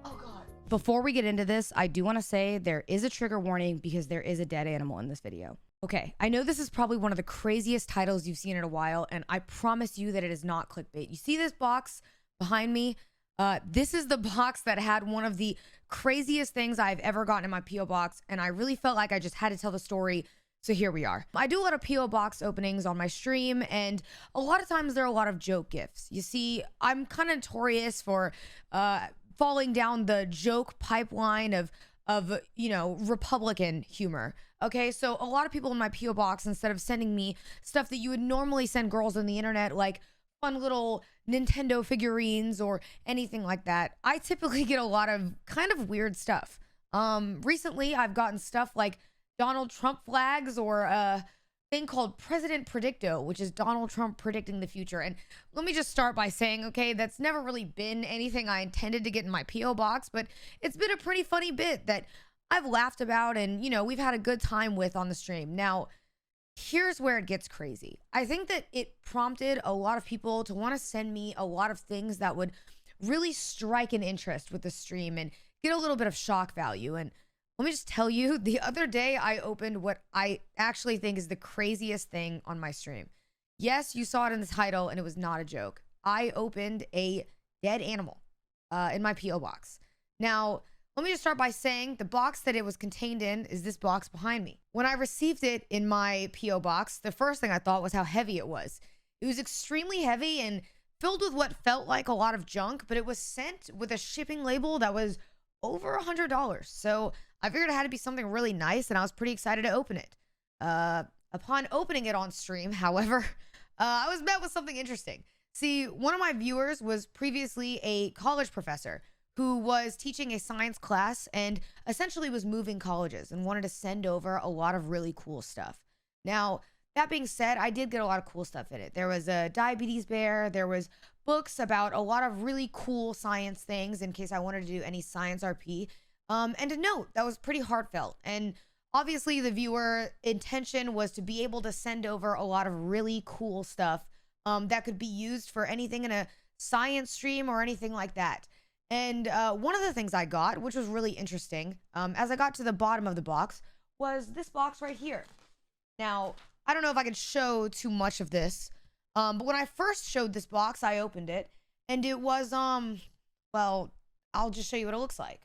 Oh God. Before we get into this, I do want to say there is a trigger warning because there is a dead animal in this video. Okay, I know this is probably one of the craziest titles you've seen in a while, and I promise you that it is not clickbait. You see this box behind me? This is the box that had one of the craziest things I've ever gotten in my P.O. box, and I really felt like I just had to tell the story. So here we are. I do a lot of P.O. box openings on my stream, and a lot of times there are a lot of joke gifts. You see, I'm kind of notorious for falling down the joke pipeline of you know, Republican humor. Okay, so a lot of people in my P.O. box, instead of sending me stuff that you would normally send girls on the internet, like fun little Nintendo figurines or anything like that, I typically get a lot of kind of weird stuff. Recently I've gotten stuff like Donald Trump flags, or a thing called President Predicto, which is Donald Trump predicting the future. And let me just start by saying, okay, that's never really been anything I intended to get in my P.O. box, but it's been a pretty funny bit that I've laughed about and, you know, we've had a good time with on the stream. Now, here's where it gets crazy. I think that it prompted a lot of people to want to send me a lot of things that would really strike an interest with the stream and get a little bit of shock value. And let me just tell you, the other day I opened what I actually think is the craziest thing on my stream. Yes, you saw it in the title and it was not a joke. I opened a dead animal in my P.O. box. Now, let me just start by saying the box that it was contained in is this box behind me. When I received it in my P.O. box, the first thing I thought was how heavy it was. It was extremely heavy and filled with what felt like a lot of junk, but it was sent with a shipping label that was over $100. So I figured it had to be something really nice, and I was pretty excited to open it. Upon opening it on stream, however, I was met with something interesting. See, one of my viewers was previously a college professor who was teaching a science class and essentially was moving colleges and wanted to send over a lot of really cool stuff. Now, that being said, I did get a lot of cool stuff in it. There was a diabetes bear. There was books about a lot of really cool science things in case I wanted to do any science RP. And a note that was pretty heartfelt. And obviously the viewer intention was to be able to send over a lot of really cool stuff that could be used for anything in a science stream or anything like that. And one of the things I got, which was really interesting, as I got to the bottom of the box, was this box right here. Now, I don't know if I can show too much of this, but when I first showed this box, I opened it, and it was, well, I'll just show you what it looks like.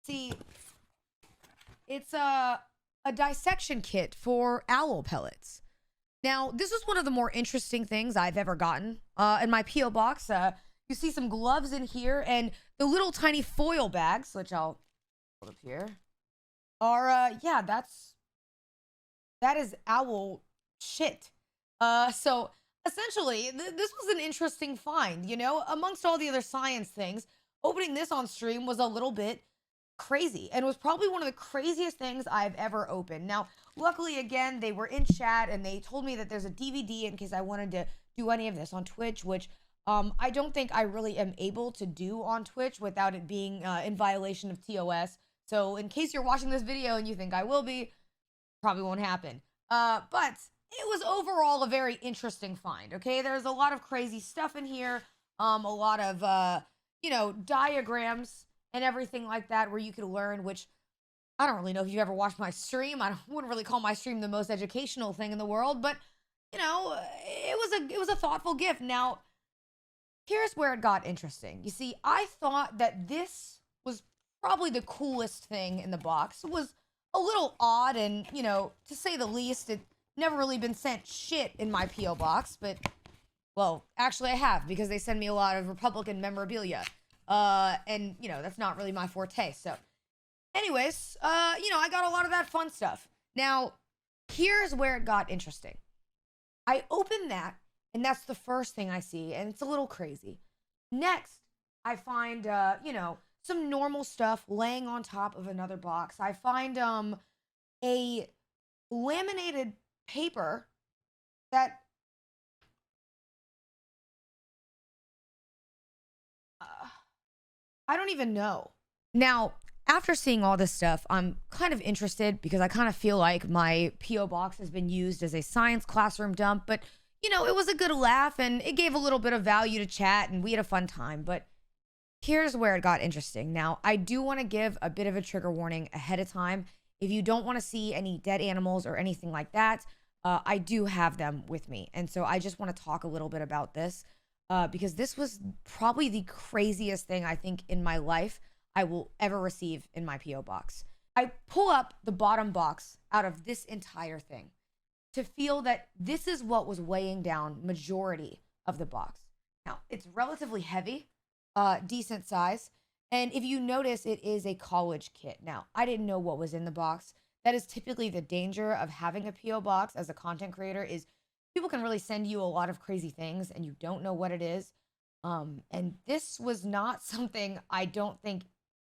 See, it's a dissection kit for owl pellets. Now, this was one of the more interesting things I've ever gotten in my P.O. box. You see some gloves in here, and the little tiny foil bags, which I'll put up here, are, yeah, that is owl shit. So essentially, this was an interesting find, you know? Amongst all the other science things, opening this on stream was a little bit crazy, and it was probably one of the craziest things I've ever opened. Now, luckily, again, they were in chat, and they told me that there's a DVD in case I wanted to do any of this on Twitch, which I don't think I really am able to do on Twitch without it being in violation of TOS. So in case you're watching this video and you think I will be, probably won't happen. But it was overall a very interesting find, okay? There's a lot of crazy stuff in here, a lot of, you know, diagrams and everything like that where you could learn, which I don't really know if you've ever watched my stream. I wouldn't really call my stream the most educational thing in the world, but, you know, it was a thoughtful gift. Now, here's where it got interesting. You see, I thought that this was probably the coolest thing in the box. It was a little odd and, you know, to say the least, it never really been sent shit in my P.O. box, but, well, actually I have, because they send me a lot of Republican memorabilia. And, you know, that's not really my forte. So, anyways, you know, I got a lot of that fun stuff. Now, here's where it got interesting. I opened that, and that's the first thing I see, and it's a little crazy. Next, I find, you know, some normal stuff laying on top of another box. I find, a laminated paper that, I don't even know. Now, after seeing all this stuff, I'm kind of interested because I kind of feel like my P.O. box has been used as a science classroom dump, but you know, it was a good laugh and it gave a little bit of value to chat and we had a fun time. But Here's where it got interesting. Now, I do want to give a bit of a trigger warning ahead of time. If you don't want to see any dead animals or anything like that, I do have them with me. And so I just want to talk a little bit about this because this was probably the craziest thing I think in my life I will ever receive in my P.O. box. I pull up the bottom box out of this entire thing to feel that this is what was weighing down majority of the box. Now, it's relatively heavy, decent size. And if you notice, it is a college kit. Now, I didn't know what was in the box. That is typically the danger of having a P.O. box as a content creator is people can really send you a lot of crazy things and you don't know what it is. And this was not something I don't think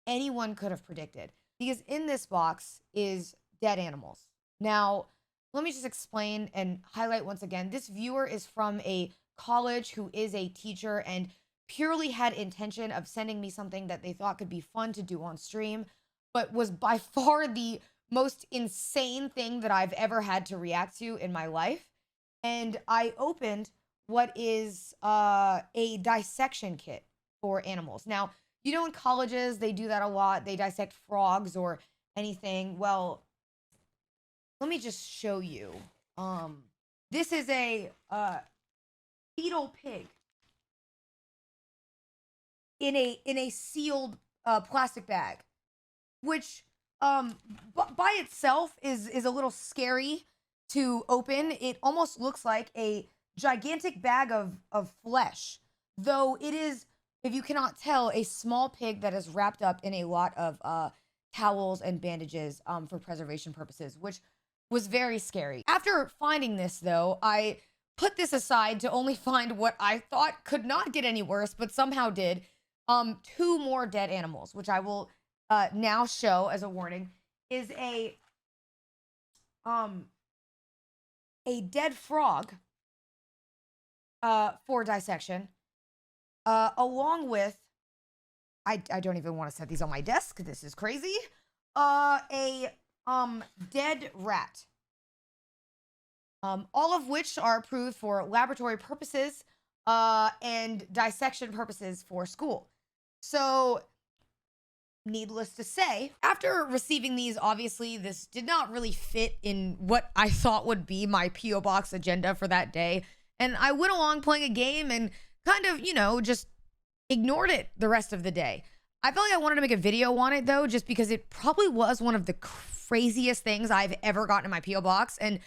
anyone could have predicted because in this box is dead animals. Now, let me just explain and highlight once again, this viewer is from a college who is a teacher and purely had intention of sending me something that they thought could be fun to do on stream, but was by far the most insane thing that I've ever had to react to in my life. And I opened what is a dissection kit for animals. Now, you know, in colleges, they do that a lot. They dissect frogs or anything. Well, let me just show you. This is a fetal pig in a sealed plastic bag, which by itself is a little scary to open. It almost looks like a gigantic bag of flesh, though it is, if you cannot tell, a small pig that is wrapped up in a lot of towels and bandages for preservation purposes, which was very scary. After finding this, though, I put this aside to only find what I thought could not get any worse, but somehow did. 2 more dead animals, which I will now show as a warning, is a dead frog for dissection, along with, I don't even want to set these on my desk, this is crazy, a dead rat. All of which are approved for laboratory purposes and dissection purposes for school. So, needless to say, after receiving these, obviously, this did not really fit in what I thought would be my P.O. Box agenda for that day. And I went along playing a game and kind of, you know, just ignored it the rest of the day. I felt like I wanted to make a video on it, though, just because it probably was one of the craziest things I've ever gotten in my P.O. Box. And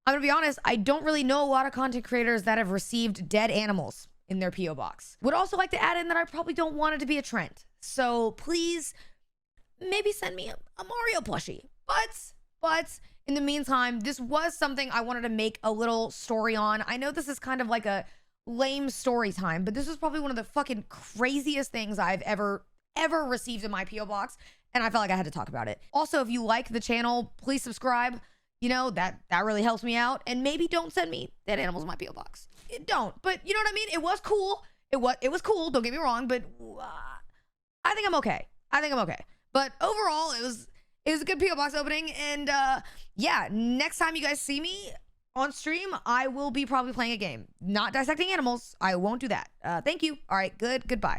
I'm going to be honest, I don't really know a lot of content creators that have received dead animals in their P.O. box. Would also like to add in that I probably don't want it to be a trend. So please, maybe send me a Mario plushie. But in the meantime, this was something I wanted to make a little story on. I know this is kind of like a lame story time, but this was probably one of the fucking craziest things I've ever received in my P.O. box. And I felt like I had to talk about it. Also, if you like the channel, please subscribe. You know, that really helps me out. And maybe don't send me dead animals in my P.O. box. Don't. But you know what I mean? It was cool. It was cool. Don't get me wrong. But I think I'm okay. But overall, it was a good P.O. box opening. And yeah, next time you guys see me on stream, I will be probably playing a game. Not dissecting animals. I won't do that. Thank you. All right. Goodbye.